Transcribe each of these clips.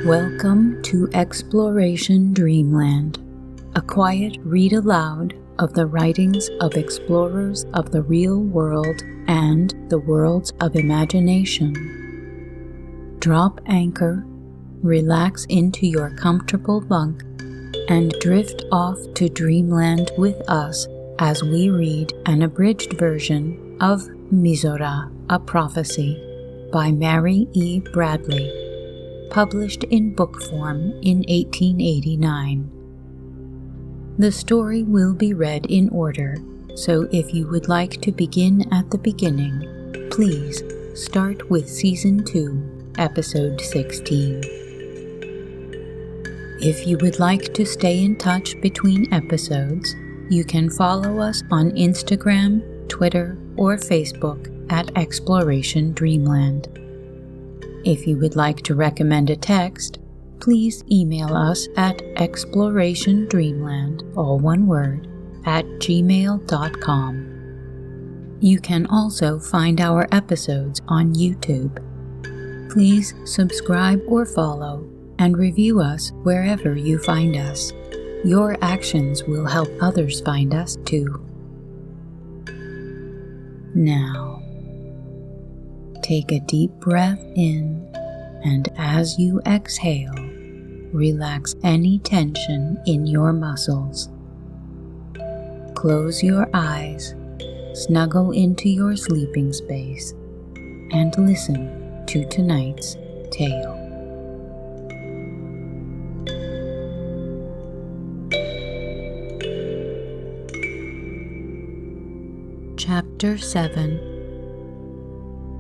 Welcome to Exploration Dreamland, a quiet read-aloud of the writings of explorers of the real world and the worlds of imagination. Drop anchor, relax into your comfortable bunk, and drift off to Dreamland with us as we read an abridged version of MIZORA, a Prophecy by Mary E. Bradley, published in book form in 1889. The story will be read in order, so if you would like to begin at the beginning, please start with Season 2, Episode 16. If you would like to stay in touch between episodes, you can follow us on Instagram, Twitter, or Facebook at Exploration Dreamland. If you would like to recommend a text, please email us at explorationdreamland, all one word, @gmail.com. You can also find our episodes on YouTube. Please subscribe or follow and review us wherever you find us. Your actions will help others find us too. Now, take a deep breath in, and as you exhale, relax any tension in your muscles. Close your eyes, snuggle into your sleeping space, and listen to tonight's tale. Chapter 7.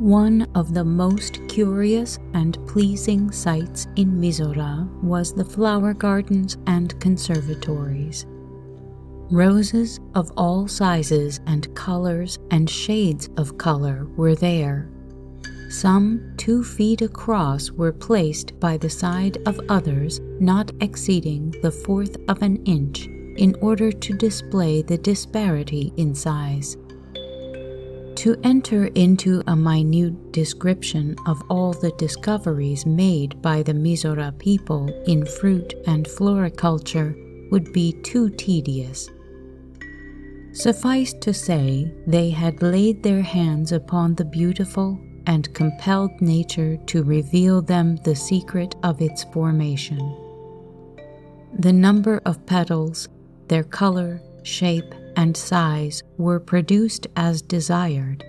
One of the most curious and pleasing sights in MIZORA was the flower gardens and conservatories. Roses of all sizes and colors and shades of color were there. Some 2 feet across were placed by the side of others not exceeding the 1/4 of an inch in order to display the disparity in size. To enter into a minute description of all the discoveries made by the MIZORA people in fruit and floriculture would be too tedious. Suffice to say, they had laid their hands upon the beautiful and compelled nature to reveal them the secret of its formation. The number of petals, their color, shape, and size were produced as desired.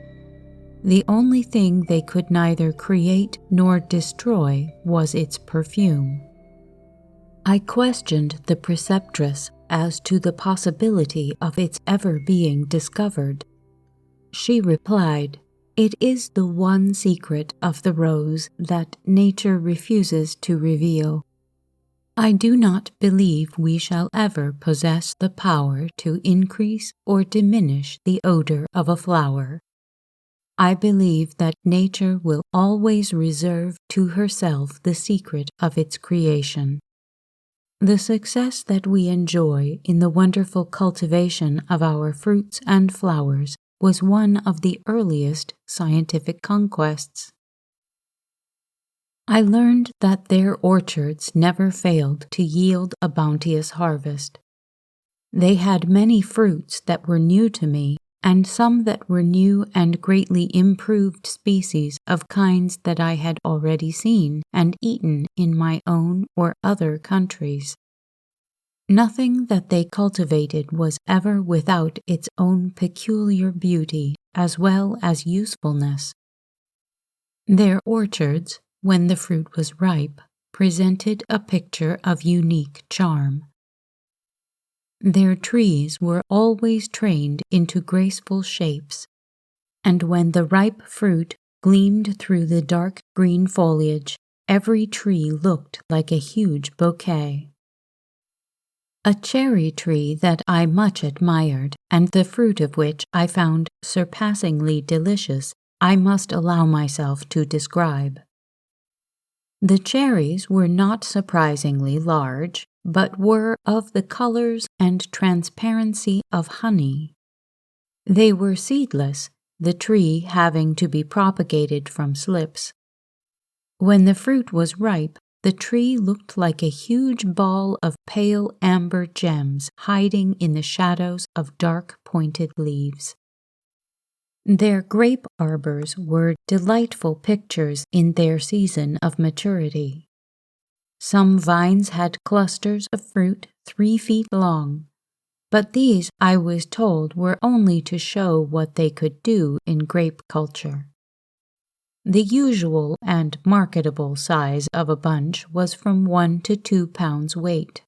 The only thing they could neither create nor destroy was its perfume. I questioned the preceptress as to the possibility of its ever being discovered. She replied, "It is the one secret of the rose that nature refuses to reveal. I do not believe we shall ever possess the power to increase or diminish the odor of a flower. I believe that nature will always reserve to herself the secret of its creation. The success that we enjoy in the wonderful cultivation of our fruits and flowers was one of the earliest scientific conquests. I learned that their orchards never failed to yield a bounteous harvest. They had many fruits that were new to me, and some that were new and greatly improved species of kinds that I had already seen and eaten in my own or other countries. Nothing that they cultivated was ever without its own peculiar beauty as well as usefulness. Their orchards, when the fruit was ripe, presented a picture of unique charm. Their trees were always trained into graceful shapes, and when the ripe fruit gleamed through the dark green foliage, every tree looked like a huge bouquet. A cherry tree that I much admired, and the fruit of which I found surpassingly delicious, I must allow myself to describe. The cherries were not surprisingly large, but were of the colors and transparency of honey. They were seedless, the tree having to be propagated from slips. When the fruit was ripe, the tree looked like a huge ball of pale amber gems hiding in the shadows of dark pointed leaves. Their grape arbors were delightful pictures in their season of maturity. Some vines had clusters of fruit 3 feet long, but these, I was told, were only to show what they could do in grape culture. The usual and marketable size of a bunch was from 1 to 2 pounds weight.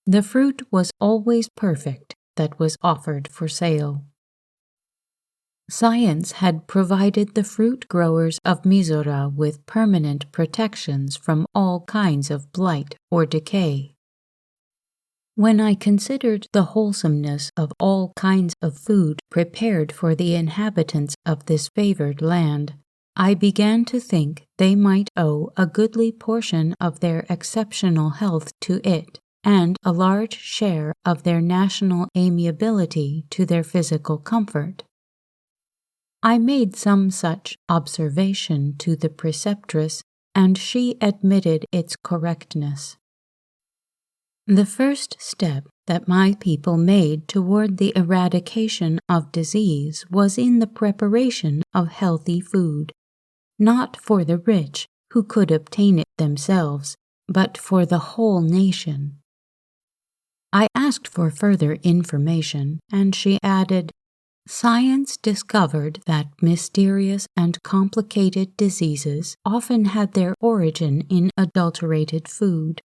The fruit was always perfect that was offered for sale. Science had provided the fruit growers of MIZORA with permanent protections from all kinds of blight or decay. When I considered the wholesomeness of all kinds of food prepared for the inhabitants of this favored land, I began to think they might owe a goodly portion of their exceptional health to it, and a large share of their national amiability to their physical comfort. I made some such observation to the preceptress, and she admitted its correctness. The first step that my people made toward the eradication of disease was in the preparation of healthy food, not for the rich who could obtain it themselves, but for the whole nation. I asked for further information, and she added, "Science discovered that mysterious and complicated diseases often had their origin in adulterated food.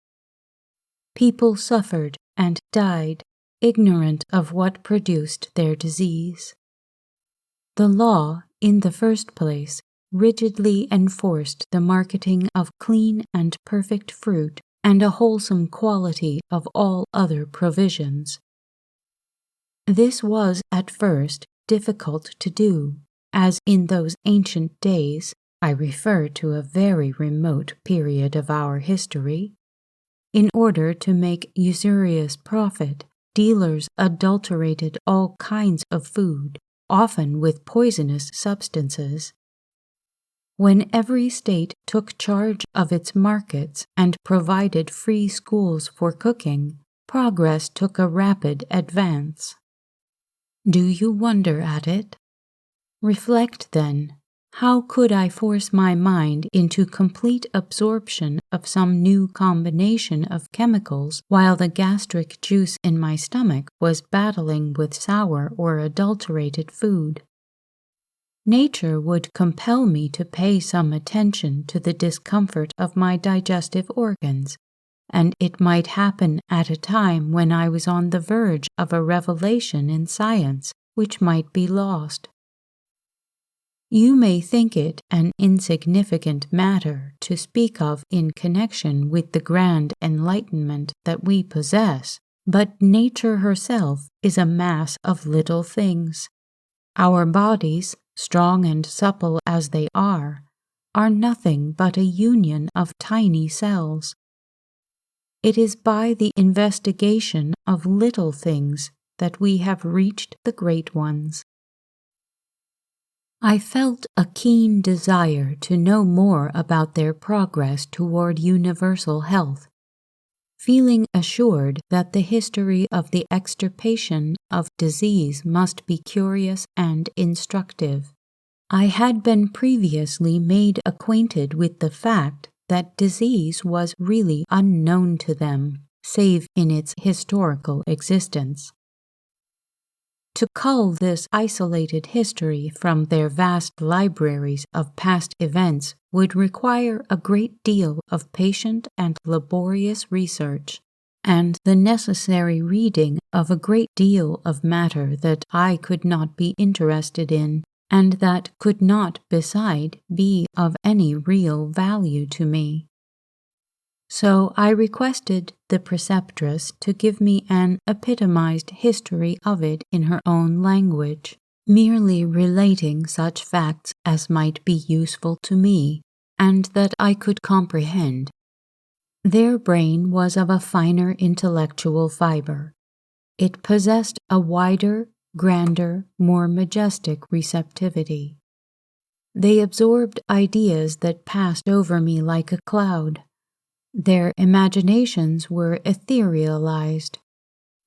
People suffered and died, ignorant of what produced their disease. The law, in the first place, rigidly enforced the marketing of clean and perfect fruit and a wholesome quality of all other provisions. This was at first difficult to do, as in those ancient days, I refer to a very remote period of our history, in order to make usurious profit, dealers adulterated all kinds of food, often with poisonous substances. When every state took charge of its markets and provided free schools for cooking, progress took a rapid advance. Do you wonder at it? Reflect then, how could I force my mind into complete absorption of some new combination of chemicals while the gastric juice in my stomach was battling with sour or adulterated food? Nature would compel me to pay some attention to the discomfort of my digestive organs, and it might happen at a time when I was on the verge of a revelation in science which might be lost. You may think it an insignificant matter to speak of in connection with the grand enlightenment that we possess, but nature herself is a mass of little things. Our bodies, strong and supple as they are nothing but a union of tiny cells. It is by the investigation of little things that we have reached the great ones. I felt a keen desire to know more about their progress toward universal health, feeling assured that the history of the extirpation of disease must be curious and instructive. I had been previously made acquainted with the fact that disease was really unknown to them, save in its historical existence. To cull this isolated history from their vast libraries of past events would require a great deal of patient and laborious research, and the necessary reading of a great deal of matter that I could not be interested in, and that could not, beside, be of any real value to me. So I requested the preceptress to give me an epitomized history of it in her own language, merely relating such facts as might be useful to me, and that I could comprehend. Their brain was of a finer intellectual fiber. It possessed a wider, grander, more majestic receptivity. They absorbed ideas that passed over me like a cloud. Their imaginations were etherealized.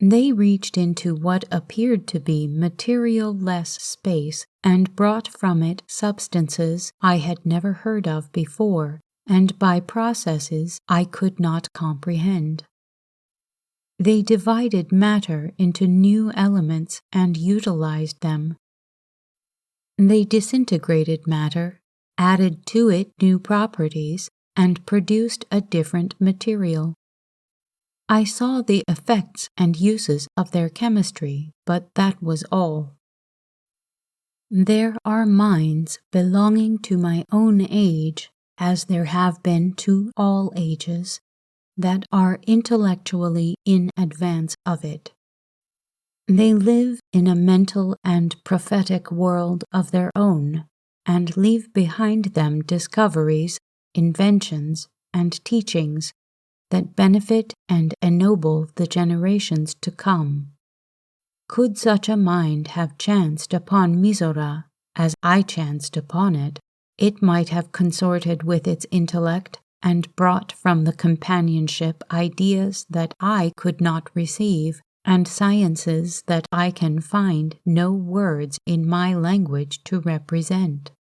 They reached into what appeared to be material-less space and brought from it substances I had never heard of before, and by processes I could not comprehend. They divided matter into new elements and utilized them. They disintegrated matter, added to it new properties, and produced a different material. I saw the effects and uses of their chemistry, but that was all. There are minds belonging to my own age, as there have been to all ages, that are intellectually in advance of it. They live in a mental and prophetic world of their own, and leave behind them discoveries, inventions, and teachings that benefit and ennoble the generations to come. Could such a mind have chanced upon MIZORA, as I chanced upon it, it might have consorted with its intellect and brought from the companionship ideas that I could not receive, and sciences that I can find no words in my language to represent.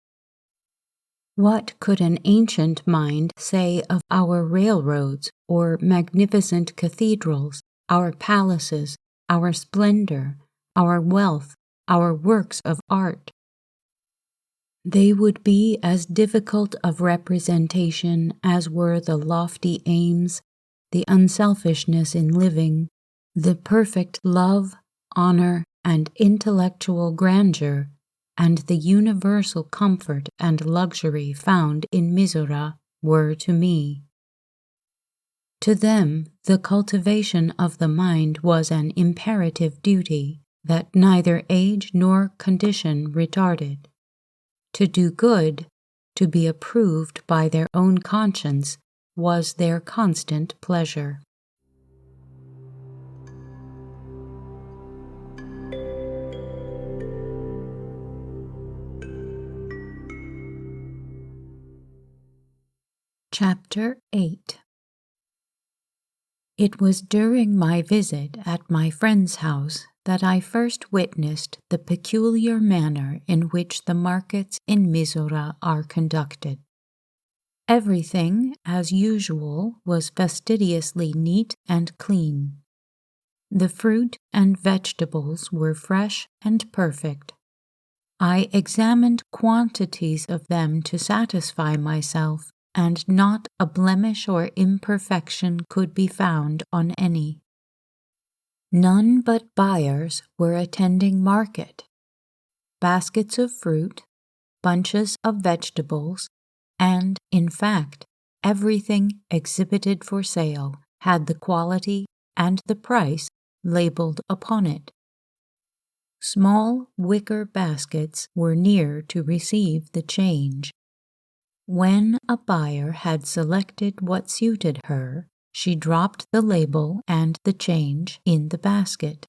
What could an ancient mind say of our railroads or magnificent cathedrals, our palaces, our splendor, our wealth, our works of art? They would be as difficult of representation as were the lofty aims, the unselfishness in living, the perfect love, honor, and intellectual grandeur, and the universal comfort and luxury found in MIZORA were to me. To them, the cultivation of the mind was an imperative duty that neither age nor condition retarded. To do good, to be approved by their own conscience, was their constant pleasure. Chapter 8. It was during my visit at my friend's house that I first witnessed the peculiar manner in which the markets in MIZORA are conducted. Everything, as usual, was fastidiously neat and clean. The fruit and vegetables were fresh and perfect. I examined quantities of them to satisfy myself, and not a blemish or imperfection could be found on any. None but buyers were attending market. Baskets of fruit, bunches of vegetables, and, in fact, everything exhibited for sale had the quality and the price labeled upon it. Small wicker baskets were near to receive the change. When a buyer had selected what suited her, she dropped the label and the change in the basket.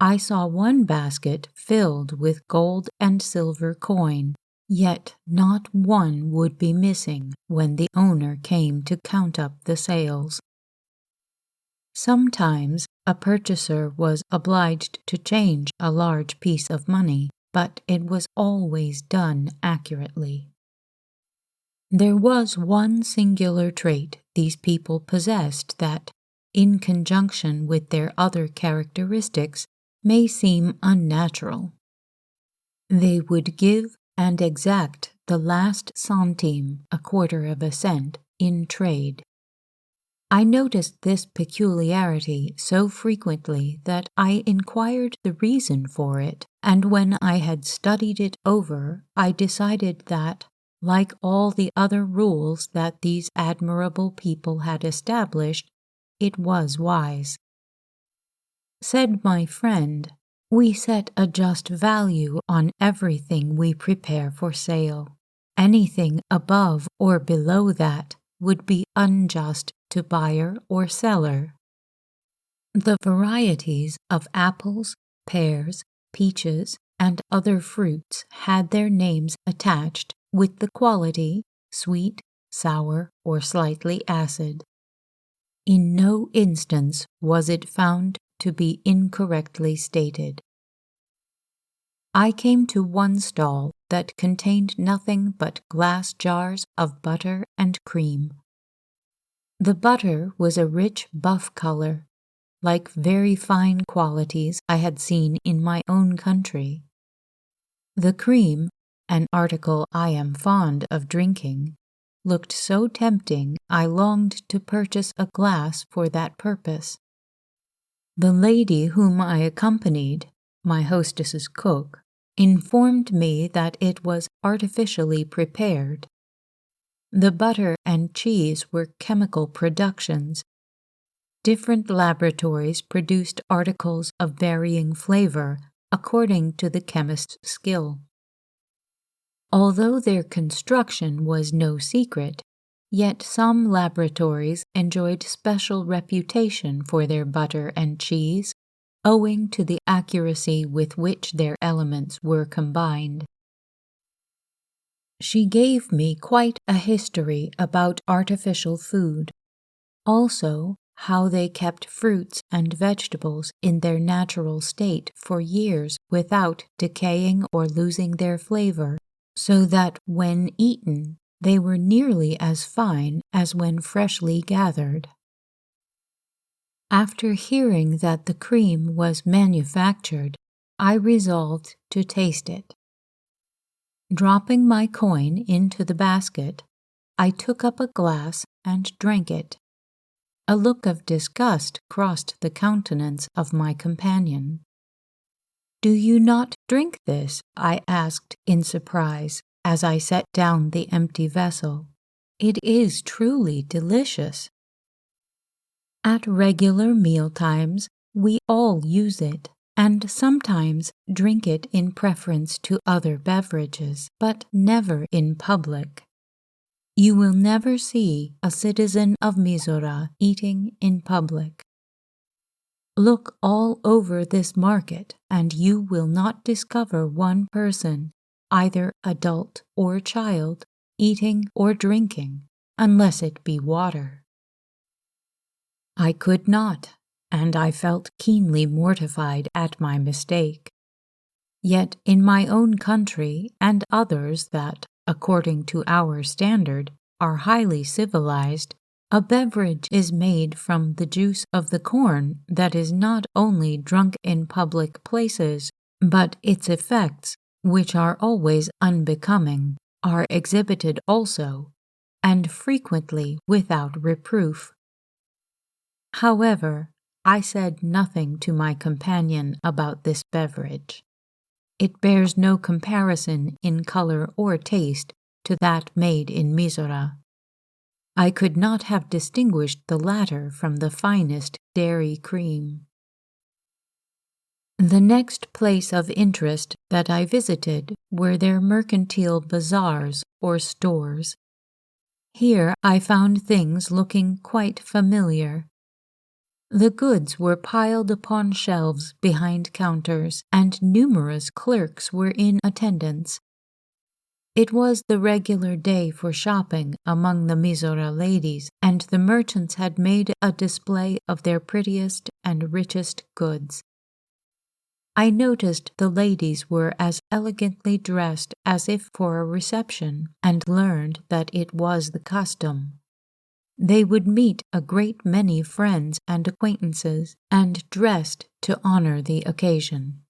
I saw one basket filled with gold and silver coin, yet not one would be missing when the owner came to count up the sales. Sometimes a purchaser was obliged to change a large piece of money, but it was always done accurately. There was one singular trait these people possessed that, in conjunction with their other characteristics, may seem unnatural. They would give and exact the last centime, a quarter of a cent, in trade. I noticed this peculiarity so frequently that I inquired the reason for it, and when I had studied it over, I decided that, like all the other rules that these admirable people had established, it was wise. Said my friend, "We set a just value on everything we prepare for sale. Anything above or below that would be unjust to buyer or seller." The varieties of apples, pears, peaches, and other fruits had their names attached with the quality, sweet, sour, or slightly acid. In no instance was it found to be incorrectly stated. I came to one stall that contained nothing but glass jars of butter and cream. The butter was a rich buff color, like very fine qualities I had seen in my own country. The cream, an article I am fond of drinking, looked so tempting I longed to purchase a glass for that purpose. The lady whom I accompanied, my hostess's cook, informed me that it was artificially prepared. The butter and cheese were chemical productions. Different laboratories produced articles of varying flavor according to the chemist's skill. Although their construction was no secret, yet some laboratories enjoyed special reputation for their butter and cheese, owing to the accuracy with which their elements were combined. She gave me quite a history about artificial food, also how they kept fruits and vegetables in their natural state for years without decaying or losing their flavor, so that when eaten they were nearly as fine as when freshly gathered. After hearing that the cream was manufactured, I resolved to taste it. Dropping my coin into the basket, I took up a glass and drank it. A look of disgust crossed the countenance of my companion. "Do you not drink this?" I asked in surprise as I set down the empty vessel. "It is truly delicious." At regular meal times, we all use it, and sometimes drink it in preference to other beverages, but never in public. You will never see a citizen of MIZORA eating in public. Look all over this market, and you will not discover one person, either adult or child, eating or drinking, unless it be water. I could not, and I felt keenly mortified at my mistake. Yet in my own country and others that, according to our standard, are highly civilized, a beverage is made from the juice of the corn that is not only drunk in public places, but its effects, which are always unbecoming, are exhibited also, and frequently without reproof. However, I said nothing to my companion about this beverage. It bears no comparison in color or taste to that made in MIZORA. I could not have distinguished the latter from the finest dairy cream. The next place of interest that I visited were their mercantile bazaars or stores. Here I found things looking quite familiar. The goods were piled upon shelves behind counters, and numerous clerks were in attendance. It was the regular day for shopping among the MIZORA ladies, and the merchants had made a display of their prettiest and richest goods. I noticed the ladies were as elegantly dressed as if for a reception, and learned that it was the custom. They would meet a great many friends and acquaintances, and dressed to honor the occasion.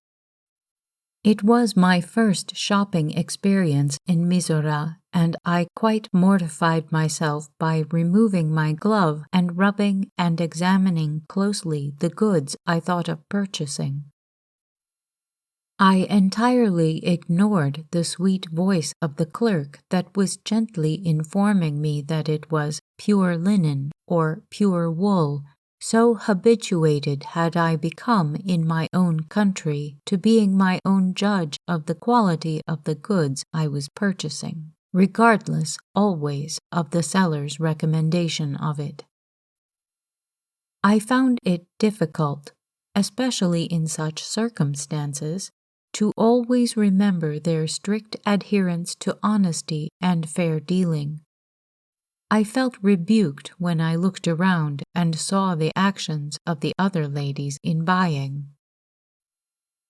It was my first shopping experience in MIZORA, and I quite mortified myself by removing my glove and rubbing and examining closely the goods I thought of purchasing. I entirely ignored the sweet voice of the clerk that was gently informing me that it was pure linen or pure wool, so habituated had I become in my own country to being my own judge of the quality of the goods I was purchasing, regardless always of the seller's recommendation of it. I found it difficult, especially in such circumstances, to always remember their strict adherence to honesty and fair dealing. I felt rebuked when I looked around and saw the actions of the other ladies in buying.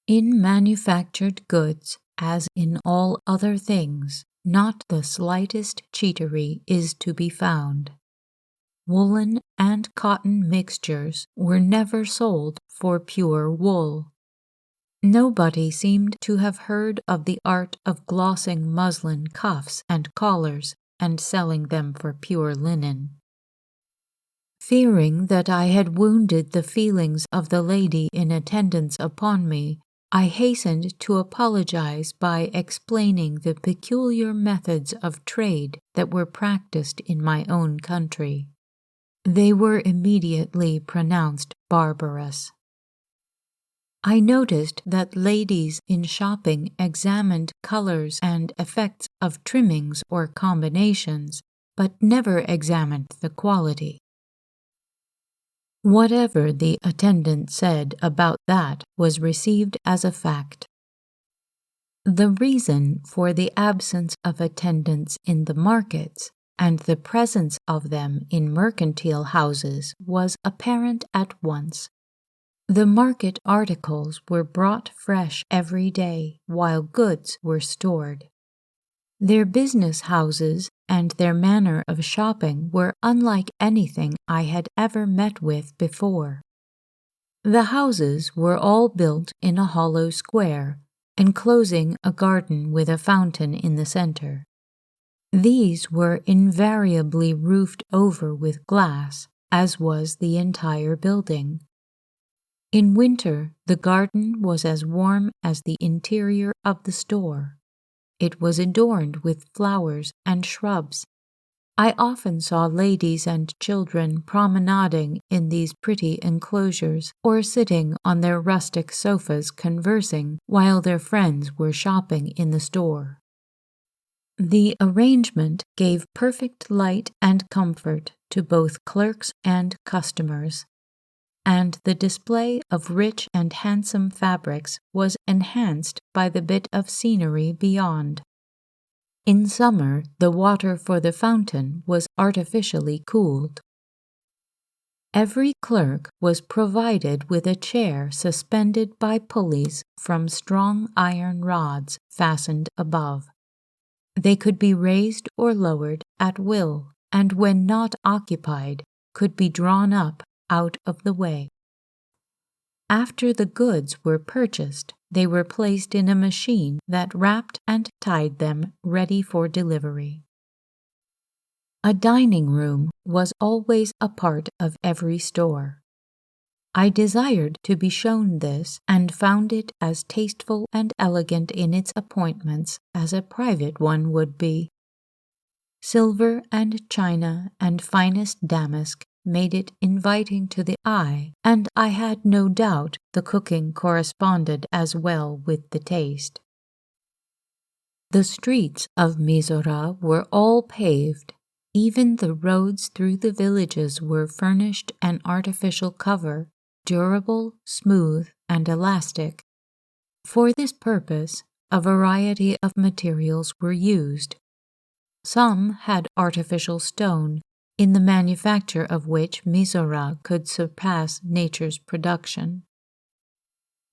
In manufactured goods, as in all other things, not the slightest cheatery is to be found. Woolen and cotton mixtures were never sold for pure wool. Nobody seemed to have heard of the art of glossing muslin cuffs and collars and selling them for pure linen. Fearing that I had wounded the feelings of the lady in attendance upon me, I hastened to apologize by explaining the peculiar methods of trade that were practiced in my own country. They were immediately pronounced barbarous. I noticed that ladies in shopping examined colors and effects of trimmings or combinations, but never examined the quality. Whatever the attendant said about that was received as a fact. The reason for the absence of attendants in the markets and the presence of them in mercantile houses was apparent at once. The market articles were brought fresh every day, while goods were stored. Their business houses and their manner of shopping were unlike anything I had ever met with before. The houses were all built in a hollow square, enclosing a garden with a fountain in the center. These were invariably roofed over with glass, as was the entire building. In winter, the garden was as warm as the interior of the store. It was adorned with flowers and shrubs. I often saw ladies and children promenading in these pretty enclosures or sitting on their rustic sofas conversing while their friends were shopping in the store. The arrangement gave perfect light and comfort to both clerks and customers, and the display of rich and handsome fabrics was enhanced by the bit of scenery beyond. In summer, the water for the fountain was artificially cooled. Every clerk was provided with a chair suspended by pulleys from strong iron rods fastened above. They could be raised or lowered at will, and when not occupied, could be drawn up out of the way. After the goods were purchased, they were placed in a machine that wrapped and tied them ready for delivery. A dining room was always a part of every store. I desired to be shown this and found it as tasteful and elegant in its appointments as a private one would be. Silver and china and finest damask made it inviting to the eye, and I had no doubt the cooking corresponded as well with the taste. The streets of MIZORA were all paved. Even the roads through the villages were furnished an artificial cover, durable, smooth, and elastic. For this purpose, a variety of materials were used. Some had artificial stone, in the manufacture of which MIZORA could surpass nature's production.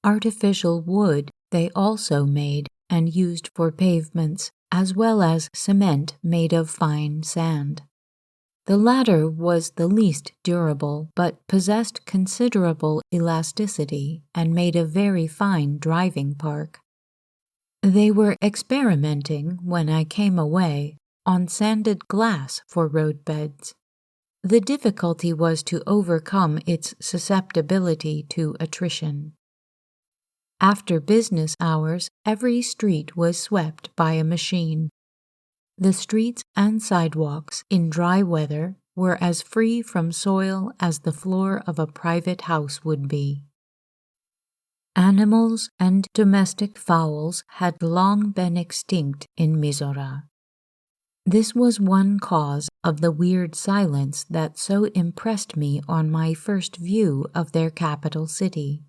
Artificial wood they also made and used for pavements, as well as cement made of fine sand. The latter was the least durable, but possessed considerable elasticity and made a very fine driving park. They were experimenting, when I came away, on sanded glass for roadbeds. The difficulty was to overcome its susceptibility to attrition. After business hours, every street was swept by a machine. The streets and sidewalks in dry weather were as free from soil as the floor of a private house would be. Animals and domestic fowls had long been extinct in MIZORA. This was one cause of the weird silence that so impressed me on my first view of their capital city.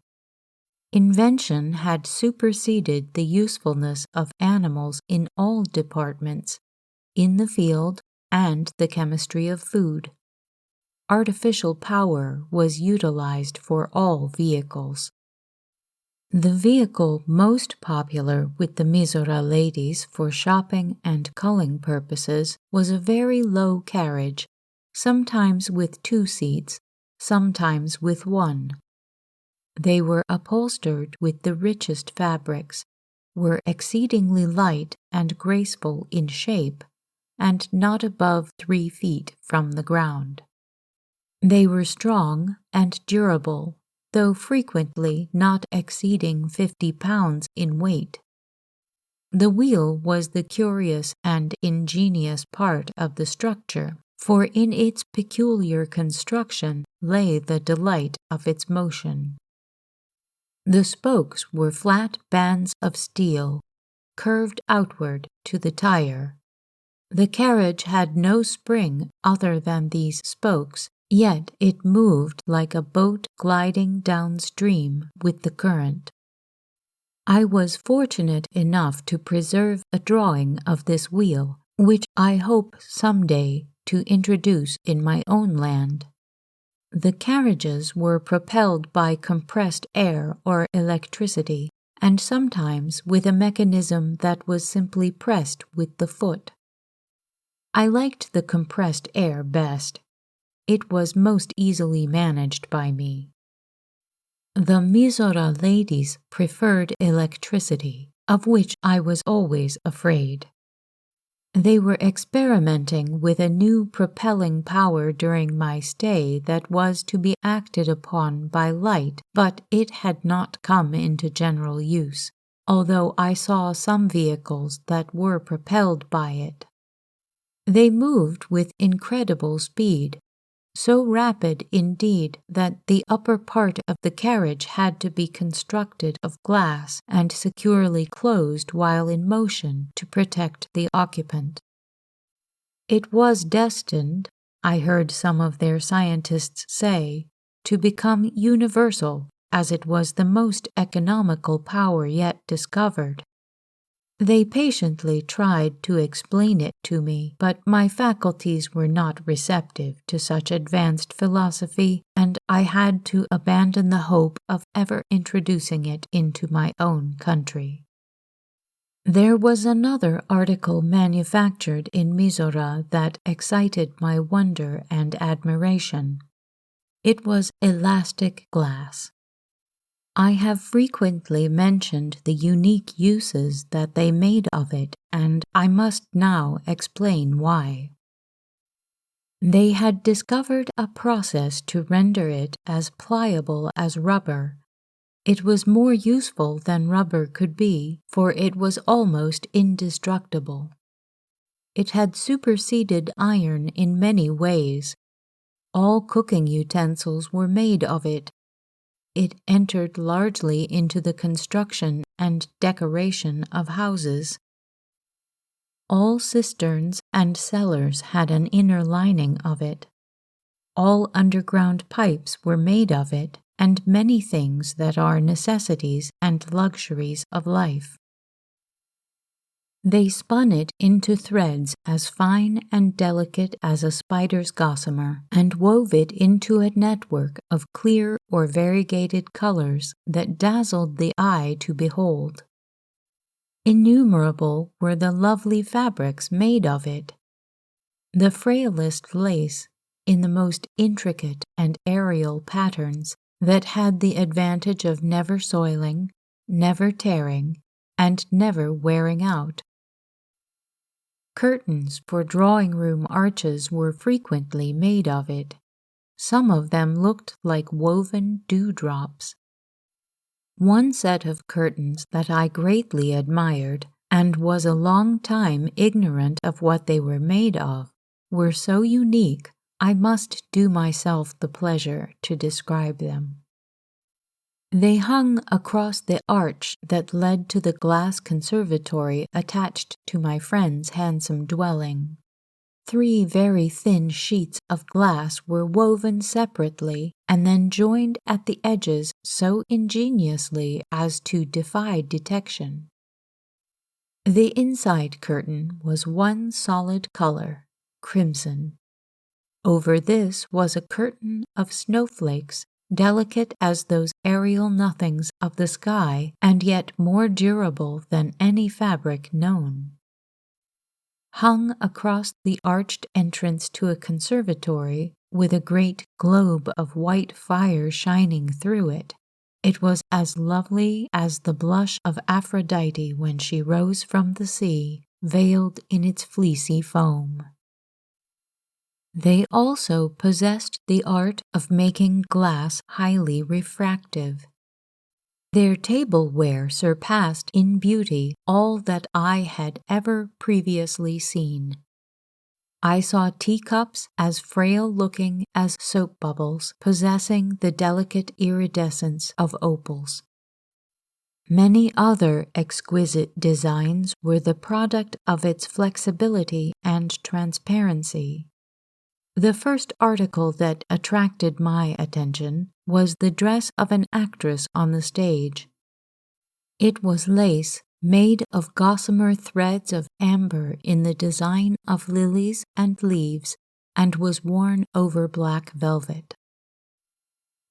Invention had superseded the usefulness of animals in all departments, in the field, and the chemistry of food. Artificial power was utilized for all vehicles. The vehicle most popular with the MIZORA ladies for shopping and culling purposes was a very low carriage, sometimes with 2 seats, sometimes with 1. They were upholstered with the richest fabrics, were exceedingly light and graceful in shape, and not above 3 feet from the ground. They were strong and durable, though frequently not exceeding 50 pounds in weight. The wheel was the curious and ingenious part of the structure, for in its peculiar construction lay the delight of its motion. The spokes were flat bands of steel, curved outward to the tire. The carriage had no spring other than these spokes, yet it moved like a boat gliding downstream with the current. I was fortunate enough to preserve a drawing of this wheel, which I hope some day to introduce in my own land. The carriages were propelled by compressed air or electricity, and sometimes with a mechanism that was simply pressed with the foot. I liked the compressed air best. It was most easily managed by me. The MIZORA ladies preferred electricity, of which I was always afraid. They were experimenting with a new propelling power during my stay that was to be acted upon by light, but it had not come into general use, although I saw some vehicles that were propelled by it. They moved with incredible speed, so rapid indeed that the upper part of the carriage had to be constructed of glass and securely closed while in motion to protect the occupant. It was destined, I heard some of their scientists say, to become universal, as it was the most economical power yet discovered. They patiently tried to explain it to me, but my faculties were not receptive to such advanced philosophy, and I had to abandon the hope of ever introducing it into my own country. There was another article manufactured in MIZORA that excited my wonder and admiration. It was elastic glass. I have frequently mentioned the unique uses that they made of it, and I must now explain why. They had discovered a process to render it as pliable as rubber. It was more useful than rubber could be, for it was almost indestructible. It had superseded iron in many ways. All cooking utensils were made of it. It entered largely into the construction and decoration of houses. All cisterns and cellars had an inner lining of it. All underground pipes were made of it, and many things that are necessities and luxuries of life. They spun it into threads as fine and delicate as a spider's gossamer, and wove it into a network of clear or variegated colors that dazzled the eye to behold. Innumerable were the lovely fabrics made of it. The frailest lace, in the most intricate and aerial patterns, that had the advantage of never soiling, never tearing, and never wearing out. Curtains for drawing-room arches were frequently made of it. Some of them looked like woven dewdrops. One set of curtains that I greatly admired, and was a long time ignorant of what they were made of, were so unique I must do myself the pleasure to describe them. They hung across the arch that led to the glass conservatory attached to my friend's handsome dwelling. 3 very thin sheets of glass were woven separately and then joined at the edges so ingeniously as to defy detection. The inside curtain was one solid color, crimson. Over this was a curtain of snowflakes, delicate as those aerial nothings of the sky, and yet more durable than any fabric known. Hung across the arched entrance to a conservatory, with a great globe of white fire shining through it, it was as lovely as the blush of Aphrodite when she rose from the sea, veiled in its fleecy foam. They also possessed the art of making glass highly refractive. Their tableware surpassed in beauty all that I had ever previously seen. I saw teacups as frail-looking as soap bubbles, possessing the delicate iridescence of opals. Many other exquisite designs were the product of its flexibility and transparency. The first article that attracted my attention was the dress of an actress on the stage. It was lace made of gossamer threads of amber in the design of lilies and leaves, and was worn over black velvet.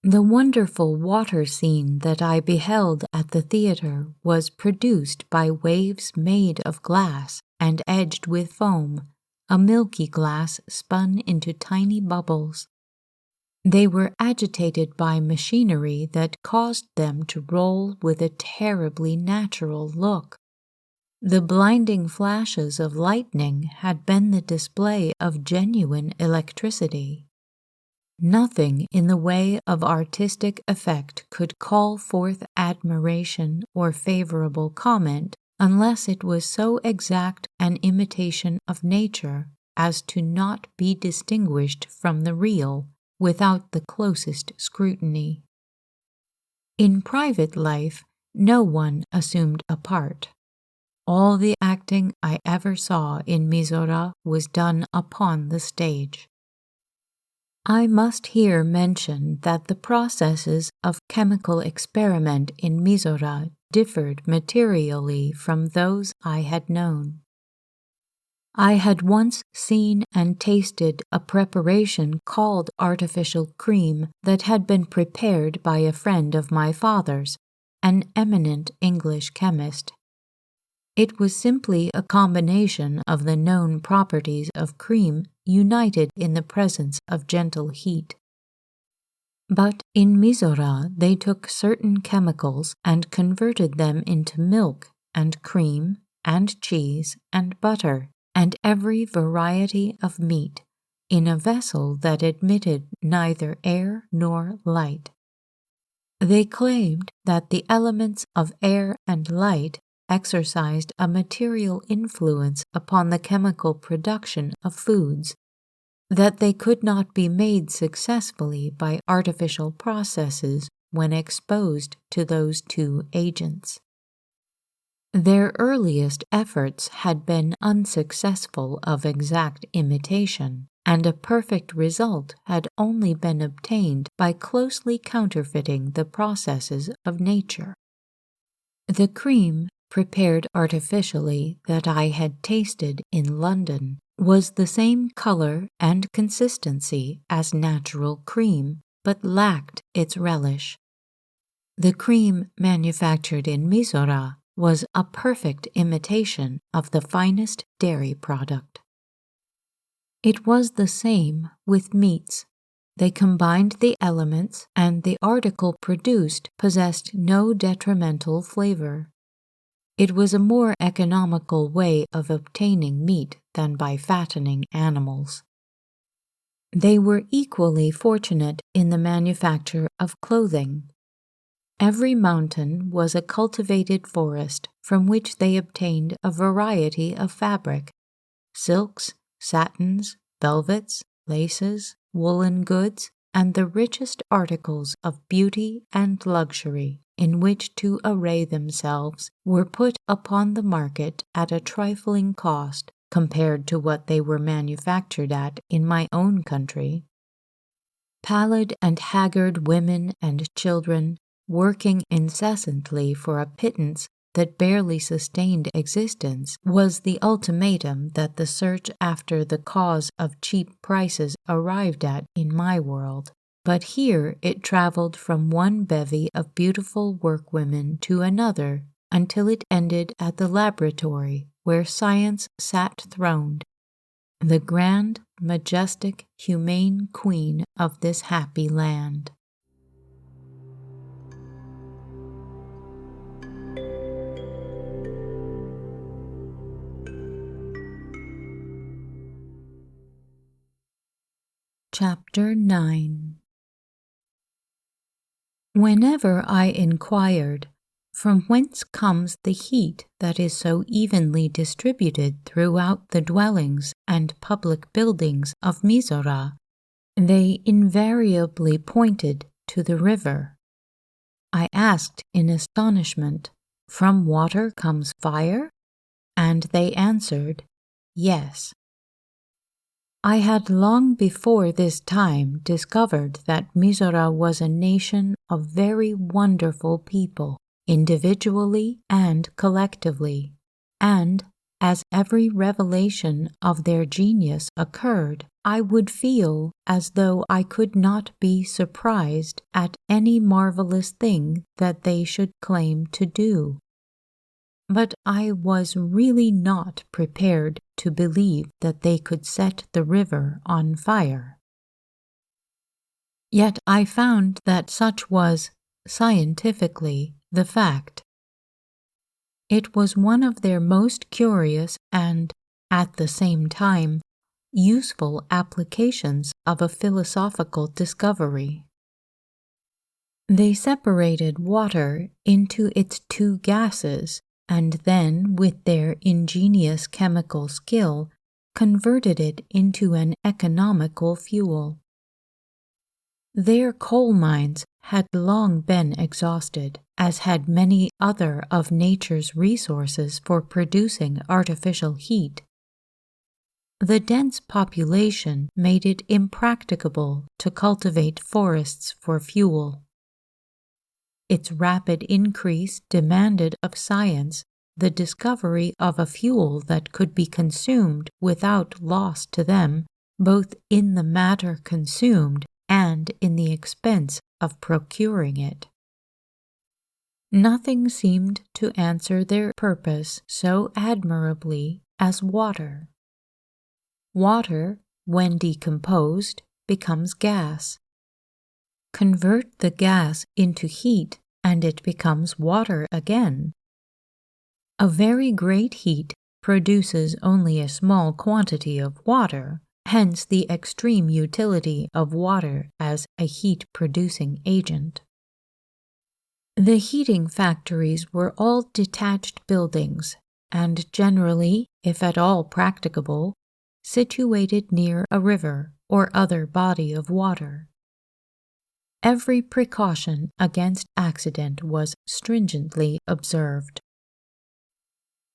The wonderful water scene that I beheld at the theater was produced by waves made of glass and edged with foam, a milky glass spun into tiny bubbles. They were agitated by machinery that caused them to roll with a terribly natural look. The blinding flashes of lightning had been the display of genuine electricity. Nothing in the way of artistic effect could call forth admiration or favorable comment unless it was so exact an imitation of nature as to not be distinguished from the real without the closest scrutiny. In private life, no one assumed a part. All the acting I ever saw in MIZORA was done upon the stage. I must here mention that the processes of chemical experiment in MIZORA differed materially from those I had known. I had once seen and tasted a preparation called artificial cream that had been prepared by a friend of my father's, an eminent English chemist. It was simply a combination of the known properties of cream united in the presence of gentle heat. But in MIZORA they took certain chemicals and converted them into milk and cream and cheese and butter and every variety of meat in a vessel that admitted neither air nor light. They claimed that the elements of air and light exercised a material influence upon the chemical production of foods, that they could not be made successfully by artificial processes when exposed to those two agents. Their earliest efforts had been unsuccessful of exact imitation, and a perfect result had only been obtained by closely counterfeiting the processes of nature. The cream, prepared artificially, that I had tasted in London was the same color and consistency as natural cream, but lacked its relish. The cream manufactured in MIZORA was a perfect imitation of the finest dairy product. It was the same with meats. They combined the elements, and the article produced possessed no detrimental flavor. It was a more economical way of obtaining meat than by fattening animals. They were equally fortunate in the manufacture of clothing. Every mountain was a cultivated forest from which they obtained a variety of fabric: silks, satins, velvets, laces, woolen goods, and the richest articles of beauty and luxury in which to array themselves were put upon the market at a trifling cost compared to what they were manufactured at in my own country. Pallid and haggard women and children, working incessantly for a pittance, that barely sustained existence was the ultimatum that the search after the cause of cheap prices arrived at in my world. But here it traveled from one bevy of beautiful workwomen to another until it ended at the laboratory where science sat throned, the grand, majestic, humane queen of this happy land. Chapter 9. Whenever I inquired, from whence comes the heat that is so evenly distributed throughout the dwellings and public buildings of MIZORA, they invariably pointed to the river. I asked in astonishment, "From water comes fire?" And they answered, "Yes." I had long before this time discovered that MIZORA was a nation of very wonderful people, individually and collectively, and as every revelation of their genius occurred, I would feel as though I could not be surprised at any marvelous thing that they should claim to do. But I was really not prepared to believe that they could set the river on fire. Yet I found that such was, scientifically, the fact. It was one of their most curious and, at the same time, useful applications of a philosophical discovery. They separated water into its two gases, and then, with their ingenious chemical skill, converted it into an economical fuel. Their coal mines had long been exhausted, as had many other of nature's resources for producing artificial heat. The dense population made it impracticable to cultivate forests for fuel. Its rapid increase demanded of science the discovery of a fuel that could be consumed without loss to them, both in the matter consumed and in the expense of procuring it. Nothing seemed to answer their purpose so admirably as water. Water, when decomposed, becomes gas. Convert the gas into heat, and it becomes water again. A very great heat produces only a small quantity of water, hence the extreme utility of water as a heat-producing agent. The heating factories were all detached buildings, and generally, if at all practicable, situated near a river or other body of water. Every precaution against accident was stringently observed.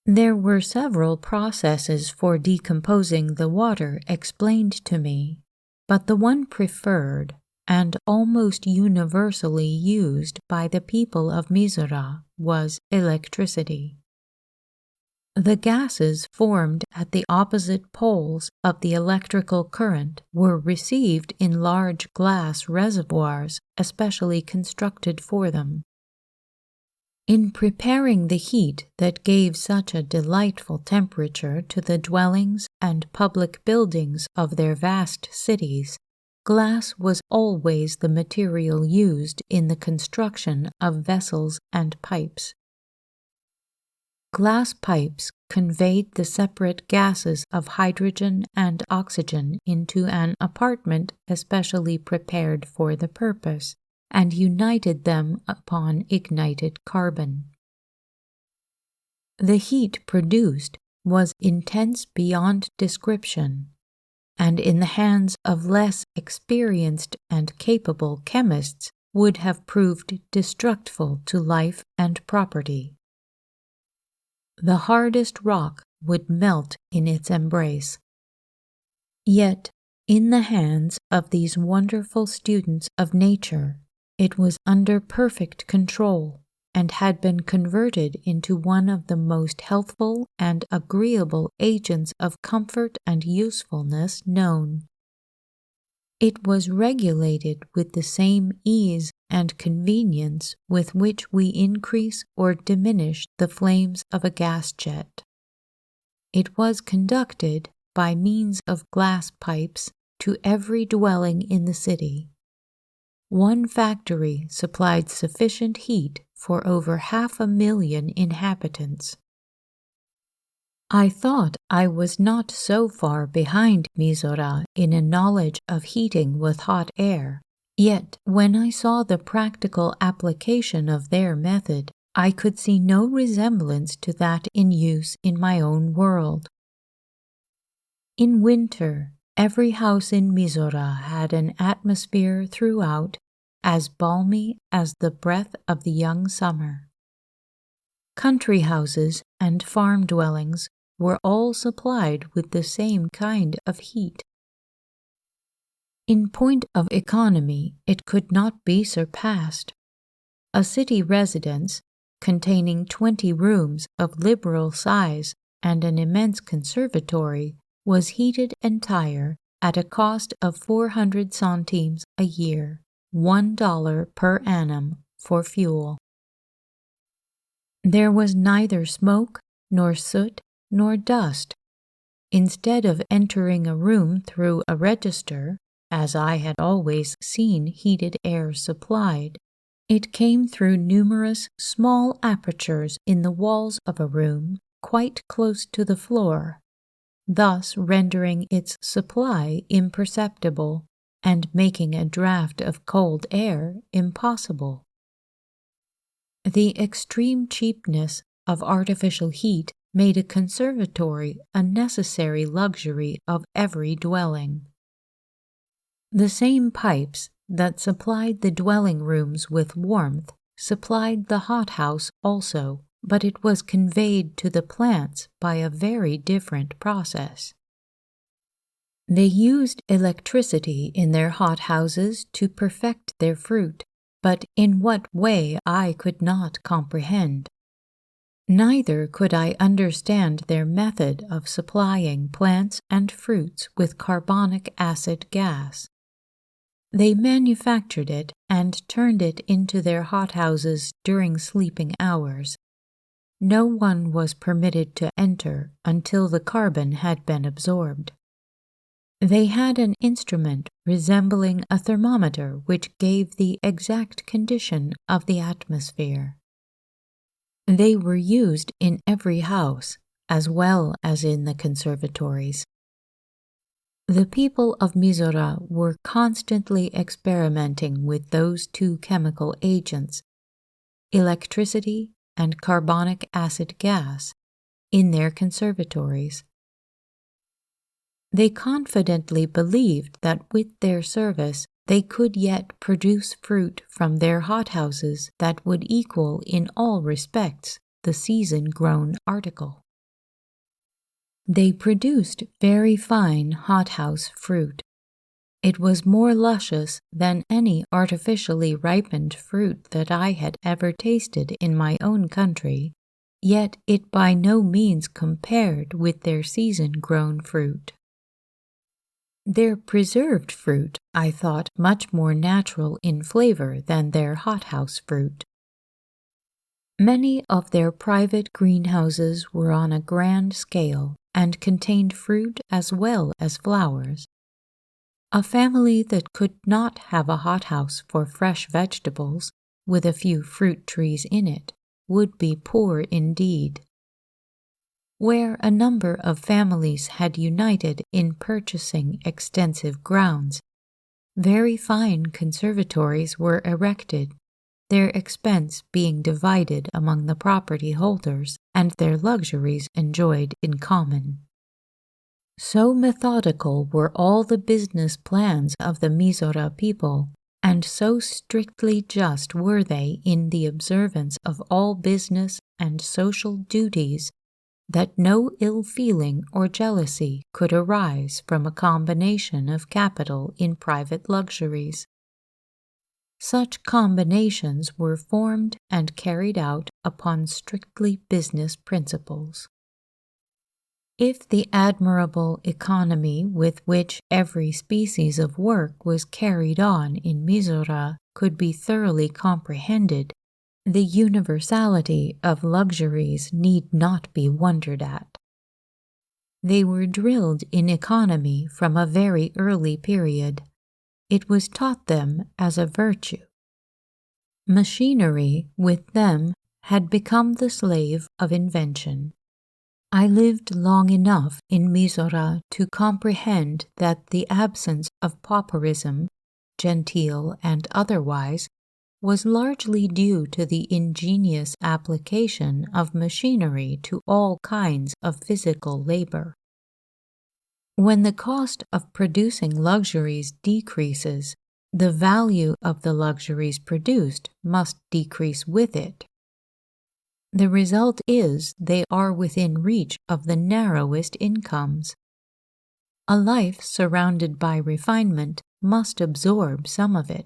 There were several processes for decomposing the water explained to me, but the one preferred and almost universally used by the people of MIZORA was electricity. The gases formed at the opposite poles of the electrical current were received in large glass reservoirs especially constructed for them. In preparing the heat that gave such a delightful temperature to the dwellings and public buildings of their vast cities, glass was always the material used in the construction of vessels and pipes. Glass pipes conveyed the separate gases of hydrogen and oxygen into an apartment especially prepared for the purpose, and united them upon ignited carbon. The heat produced was intense beyond description, and in the hands of less experienced and capable chemists would have proved destructive to life and property. The hardest rock would melt in its embrace. Yet, in the hands of these wonderful students of nature, it was under perfect control, and had been converted into one of the most healthful and agreeable agents of comfort and usefulness known. It was regulated with the same ease and convenience with which we increase or diminish the flames of a gas jet. It was conducted by means of glass pipes to every dwelling in the city. One factory supplied sufficient heat for over 500,000 inhabitants. I thought I was not so far behind MIZORA in a knowledge of heating with hot air, yet when I saw the practical application of their method, I could see no resemblance to that in use in my own world. In winter, every house in MIZORA had an atmosphere throughout as balmy as the breath of the young summer. Country houses and farm dwellings were all supplied with the same kind of heat. In point of economy, it could not be surpassed. A city residence, containing 20 rooms of liberal size and an immense conservatory, was heated entire at a cost of 400 centimes a year, $1 per annum for fuel. There was neither smoke, nor soot, nor dust. Instead of entering a room through a register, as I had always seen heated air supplied, it came through numerous small apertures in the walls of a room quite close to the floor, thus rendering its supply imperceptible and making a draught of cold air impossible. The extreme cheapness of artificial heat made a conservatory a necessary luxury of every dwelling. The same pipes that supplied the dwelling rooms with warmth supplied the hothouse also, but it was conveyed to the plants by a very different process. They used electricity in their hothouses to perfect their fruit, but in what way I could not comprehend. Neither could I understand their method of supplying plants and fruits with carbonic acid gas. They manufactured it and turned it into their hothouses during sleeping hours. No one was permitted to enter until the carbon had been absorbed. They had an instrument resembling a thermometer which gave the exact condition of the atmosphere. They were used in every house, as well as in the conservatories. The people of MIZORA were constantly experimenting with those two chemical agents, electricity and carbonic acid gas, in their conservatories. They confidently believed that with their service they could yet produce fruit from their hothouses that would equal in all respects the season-grown article. They produced very fine hothouse fruit. It was more luscious than any artificially ripened fruit that I had ever tasted in my own country, yet it by no means compared with their season-grown fruit. Their preserved fruit I thought much more natural in flavor than their hothouse fruit. Many of their private greenhouses were on a grand scale and contained fruit as well as flowers. A family that could not have a hothouse for fresh vegetables, with a few fruit trees in it, would be poor indeed. Where a number of families had united in purchasing extensive grounds, very fine conservatories were erected, their expense being divided among the property holders and their luxuries enjoyed in common. So methodical were all the business plans of the MIZORA people, and so strictly just were they in the observance of all business and social duties, that no ill feeling or jealousy could arise from a combination of capital in private luxuries. such combinations were formed and carried out upon strictly business principles. If the admirable economy with which every species of work was carried on in MIZORA could be thoroughly comprehended, the universality of luxuries need not be wondered at. They were drilled in economy from a very early period. It was taught them as a virtue. Machinery, with them, had become the slave of invention. I lived long enough in MIZORA to comprehend that the absence of pauperism, genteel and otherwise, was largely due to the ingenious application of machinery to all kinds of physical labor. When the cost of producing luxuries decreases, the value of the luxuries produced must decrease with it. The result is they are within reach of the narrowest incomes. A life surrounded by refinement must absorb some of it.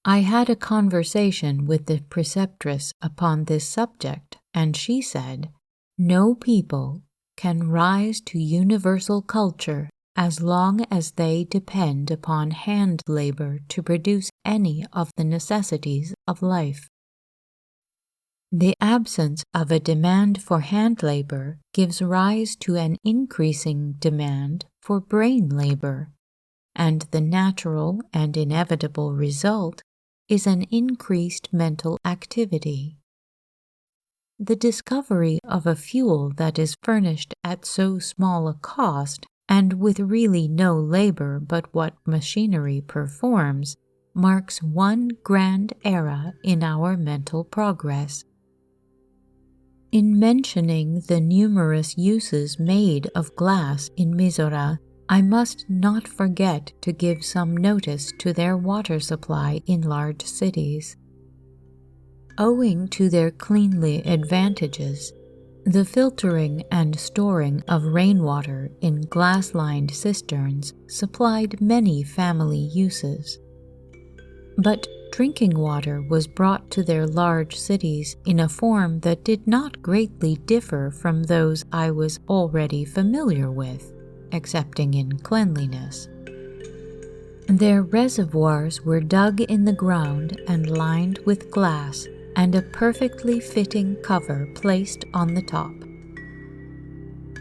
I had a conversation with the preceptress upon this subject, and she said, "No people can rise to universal culture as long as they depend upon hand labor to produce any of the necessities of life. The absence of a demand for hand labor gives rise to an increasing demand for brain labor, and the natural and inevitable result is an increased mental activity. The discovery of a fuel that is furnished at so small a cost and with really no labor but what machinery performs marks one grand era in our mental progress. In mentioning the numerous uses made of glass in MIZORA, I must not forget to give some notice to their water supply in large cities. Owing to their cleanly advantages, the filtering and storing of rainwater in glass-lined cisterns supplied many family uses. But drinking water was brought to their large cities in a form that did not greatly differ from those I was already familiar with, excepting in cleanliness. Their reservoirs were dug in the ground and lined with glass, and a perfectly fitting cover placed on the top.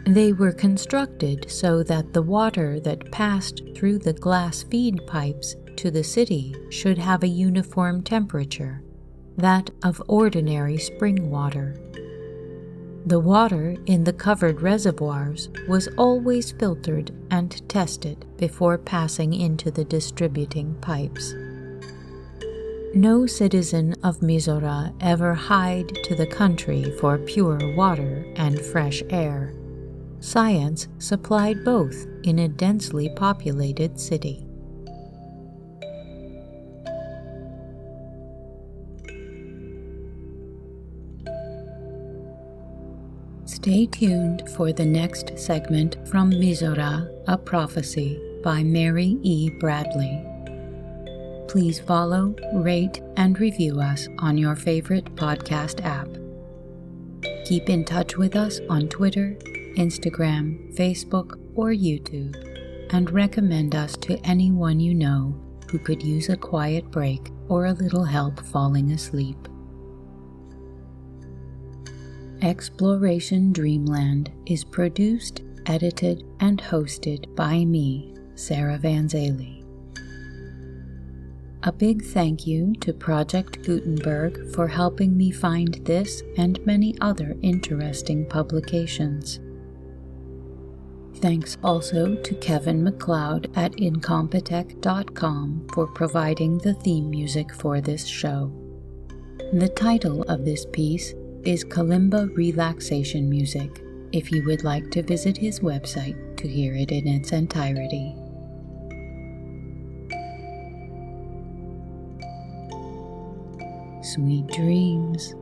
They were constructed so that the water that passed through the glass feed pipes to the city should have a uniform temperature, that of ordinary spring water. The water in the covered reservoirs was always filtered and tested before passing into the distributing pipes. No citizen of MIZORA ever hied to the country for pure water and fresh air. Science supplied both in a densely populated city. Stay tuned for the next segment from MIZORA, A Prophecy by Mary E. Bradley. Please follow, rate, and review us on your favorite podcast app. Keep in touch with us on Twitter, Instagram, Facebook, or YouTube, and recommend us to anyone you know who could use a quiet break or a little help falling asleep. Exploration Dreamland is produced, edited, and hosted by me, Sarah Vanzaley. A big thank you to Project Gutenberg for helping me find this and many other interesting publications. Thanks also to Kevin MacLeod at incompetech.com for providing the theme music for this show. The title of this piece is Kalimba Relaxation Music, if you would like to visit his website to hear it in its entirety. Sweet dreams.